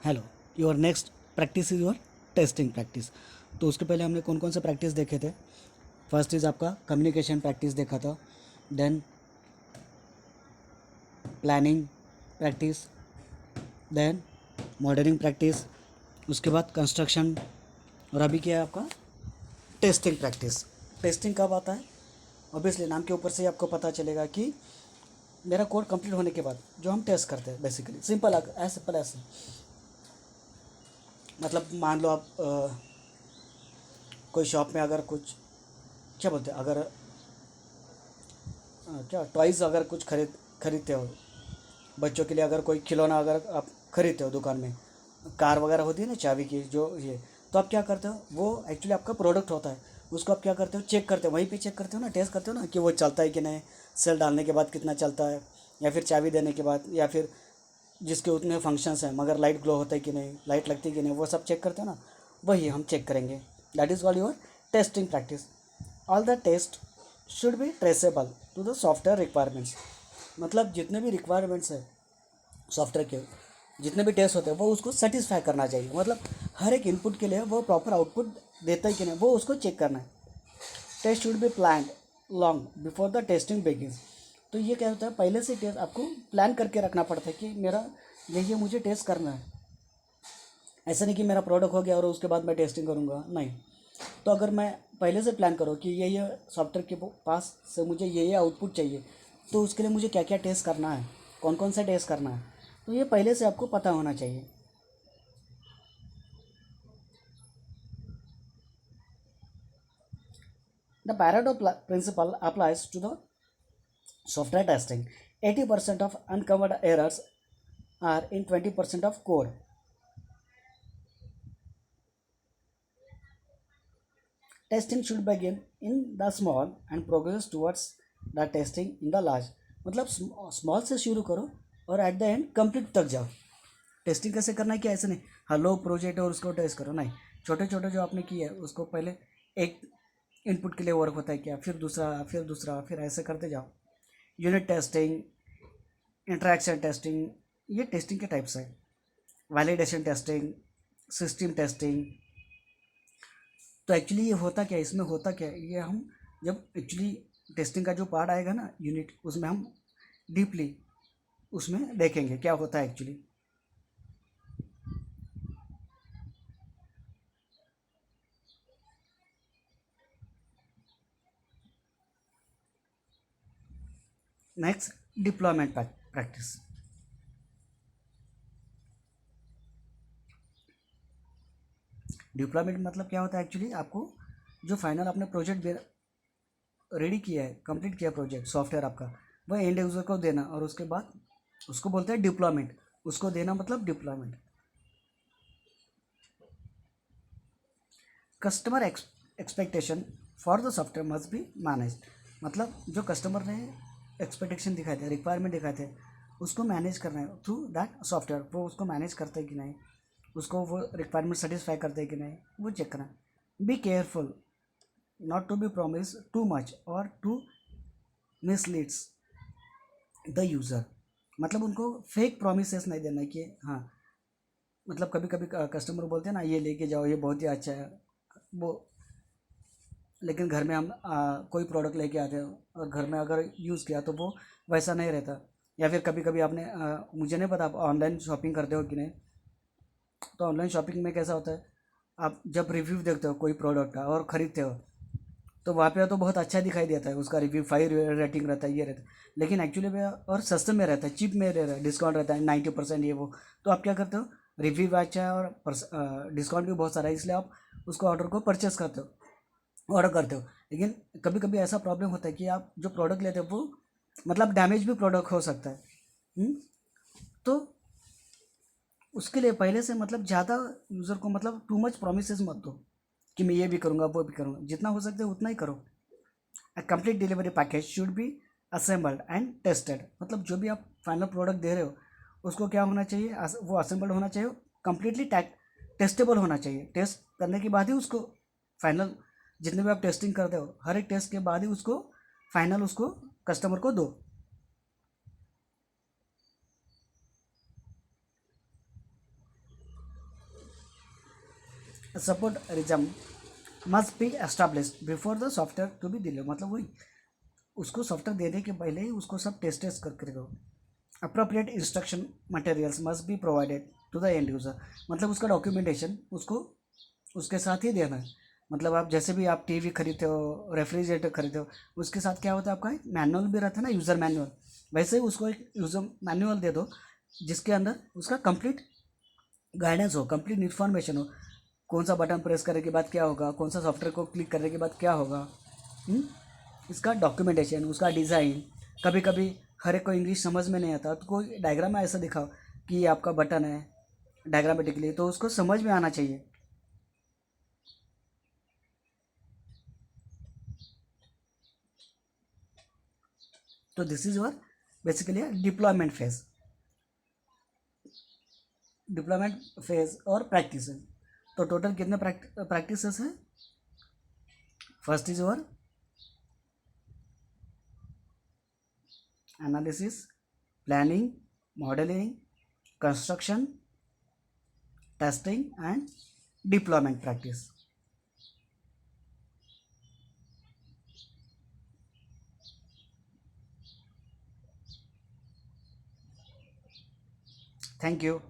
Hello. Your next practice is your testing practice. तो उसके पहले हमने कौन कौन से प्रैक्टिस देखे थे। फर्स्ट इज़ आपका कम्युनिकेशन प्रैक्टिस देखा था, then planning practice, then modelling practice, उसके बाद कंस्ट्रक्शन, और अभी क्या है आपका टेस्टिंग प्रैक्टिस। टेस्टिंग कब आता है? ऑब्वियसली नाम के ऊपर से ही आपको पता चलेगा कि मेरा कोड कंप्लीट होने के बाद जो हम टेस्ट करते हैं, बेसिकली सिंपल एज सिंपल ऐसे। मतलब मान लो आप कोई शॉप में अगर कुछ क्या बोलते हैं, अगर क्या टॉयज़ अगर कुछ खरीदते हो, बच्चों के लिए अगर कोई खिलौना अगर आप खरीदते हो दुकान में, कार वगैरह होती है ना चाबी की जो ये, तो आप क्या करते हो, वो एक्चुअली आपका प्रोडक्ट होता है। उसको आप क्या करते हो, चेक करते हो, वहीं पे चेक करते हो ना, टेस्ट करते हो ना कि वो चलता है कि नहीं, सेल डालने के बाद कितना चलता है, या फिर चाबी देने के बाद, या फिर जिसके उतने फंक्शंस हैं मगर लाइट ग्लो होता है कि नहीं, लाइट लगती है कि नहीं, वो सब चेक करते हो ना, वही हम चेक करेंगे। That is called your testing practice. All the test should be traceable to the software requirements. मतलब जितने भी रिक्वायरमेंट्स है सॉफ्टवेयर के, जितने भी टेस्ट होते हैं वो उसको सेटिस्फाई करना चाहिए। मतलब हर एक इनपुट के लिए वो प्रॉपर आउटपुट देता है कि नहीं, वो उसको चेक करना है। Test should be planned long before the testing begins. तो ये क्या होता है, पहले से टेस्ट आपको प्लान करके रखना पड़ता है कि मेरा ये मुझे टेस्ट करना है। ऐसा नहीं कि मेरा प्रोडक्ट हो गया और उसके बाद मैं टेस्टिंग करूँगा, नहीं। तो अगर मैं पहले से प्लान करूँ कि ये सॉफ्टवेयर के पास से मुझे ये आउटपुट चाहिए, तो उसके लिए मुझे क्या क्या टेस्ट करना है, कौन कौन सा टेस्ट करना है, तो ये पहले से आपको पता होना चाहिए। The Pareto principle applies to the software testing. 80% of uncovered errors are in 20% of code. Testing should begin in the small and progress towards the testing in the large. मतलब स्मॉल से शुरू करो और एट द एंड कंप्लीट तक जाओ। Testing कैसे करना है कि ऐसे नहीं हेलो प्रोजेक्ट और उसको टेस्ट करो, नहीं। छोटे छोटे जो आपने किया है उसको पहले एक इनपुट के लिए वर्क होता है क्या, फिर दूसरा, फिर दूसरा, फिर ऐसे करते जाओ। यूनिट टेस्टिंग, इंटरेक्शन टेस्टिंग, ये टेस्टिंग के टाइप्स है। Validation testing, system testing. तो एक्चुअली ये होता क्या है, इसमें होता क्या है, ये हम जब एक्चुअली टेस्टिंग का जो पार्ट आएगा ना यूनिट, उसमें हम डीपली उसमें देखेंगे क्या होता है actually. Next, deployment practice. Deployment मतलब क्या होता है एक्चुअली, आपको जो फाइनल आपने प्रोजेक्ट रेडी किया है, कंप्लीट किया प्रोजेक्ट सॉफ्टवेयर आपका, वह एंड यूज़र को देना, और उसके बाद उसको बोलते हैं डिप्लॉयमेंट। उसको देना मतलब deployment. Customer expectation for the software must be manage. मतलब जो कस्टमर ने एक्सपेक्टेशन दिखाए थे, रिक्वायरमेंट दिखाए थे, उसको मैनेज करना है थ्रू दैट सॉफ्टवेयर। वो उसको मैनेज करते हैं कि नहीं, उसको वो रिक्वायरमेंट सेटिस्फाई करते हैं कि नहीं, वो चेक करना है। Be careful not to be promise too much और टू मिसलीड्स द यूज़र। मतलब उनको फेक प्रोमिसेस नहीं देना है कि हाँ, मतलब कभी कभी कस्टमर बोलते हैं ना ये लेके जाओ ये बहुत ही अच्छा है, वो, लेकिन घर में हम कोई प्रोडक्ट लेके आते हैं और घर में अगर यूज़ किया तो वो वैसा नहीं रहता। या फिर कभी कभी आपने मुझे नहीं पता आप ऑनलाइन शॉपिंग करते हो कि नहीं। तो ऑनलाइन शॉपिंग में कैसा होता है, आप जब रिव्यू देखते हो कोई प्रोडक्ट का और ख़रीदते हो, तो वहाँ पे तो बहुत अच्छा दिखाई देता है, उसका रिव्यू 5 रेटिंग रहता है, ये रहता है। लेकिन एक्चुअली में और सस्ते में रहता है, चीप में रहता है, डिस्काउंट रहता है 90% ये वो। तो आप क्या करते हो, रिव्यू भी अच्छा है और डिस्काउंट भी बहुत सारा है, इसलिए आप उसको ऑर्डर को परचेस करते हो, ऑर्डर करते हो। लेकिन कभी कभी ऐसा प्रॉब्लम होता है कि आप जो प्रोडक्ट लेते हो वो मतलब डैमेज भी प्रोडक्ट हो सकता है। तो उसके लिए पहले से मतलब ज़्यादा यूज़र को मतलब टू मच प्रोमिस मत दो कि मैं ये भी करूँगा वो भी करूँगा। जितना हो सकता है उतना ही करो। A complete delivery package should be assembled and tested। मतलब जो भी आप फाइनल प्रोडक्ट दे रहे हो उसको क्या होना चाहिए, वो असेंबल्ड होना चाहिए, कंप्लीटली टेस्टेबल होना चाहिए। टेस्ट करने के बाद ही उसको फाइनल, जितने भी आप टेस्टिंग करते हो हर एक टेस्ट के बाद ही उसको फाइनल उसको कस्टमर को दो। Support regime must be established before the software to be deliver, मतलब वही उसको सॉफ्टवेयर देने के पहले ही उसको सब टेस्ट करके रखो। Appropriate instruction materials must be provided to the end user, मतलब उसका डॉक्यूमेंटेशन उसको उसके साथ ही देना है। मतलब आप जैसे भी आप टीवी खरीदते हो, रेफ्रिजरेटर खरीदते हो, उसके साथ क्या होता है, आपका एक मैनुअल भी रहता है ना, यूज़र मैनुअल, वैसे ही उसको एक यूज़र मैनुअल दे दो जिसके अंदर उसका कंप्लीट गाइडेंस हो, कंप्लीट इन्फॉर्मेशन हो, कौन सा बटन प्रेस करने के बाद क्या होगा, कौन सा सॉफ्टवेयर को क्लिक करने के बाद क्या होगा। हम्म? इसका डॉक्यूमेंटेशन, उसका डिज़ाइन, कभी कभी हर एक को इंग्लिश समझ में नहीं आता तो कोई डायग्राम में ऐसा दिखाओ कि ये आपका बटन है डायग्रामेटिकली, तो उसको समझ में आना चाहिए। तो this is your basically deployment phase, deployment phase और प्रैक्टिस। तो टोटल कितने प्रैक्टिस हैं? First is your analysis, planning, modelling, construction, testing and deployment practice. Thank you.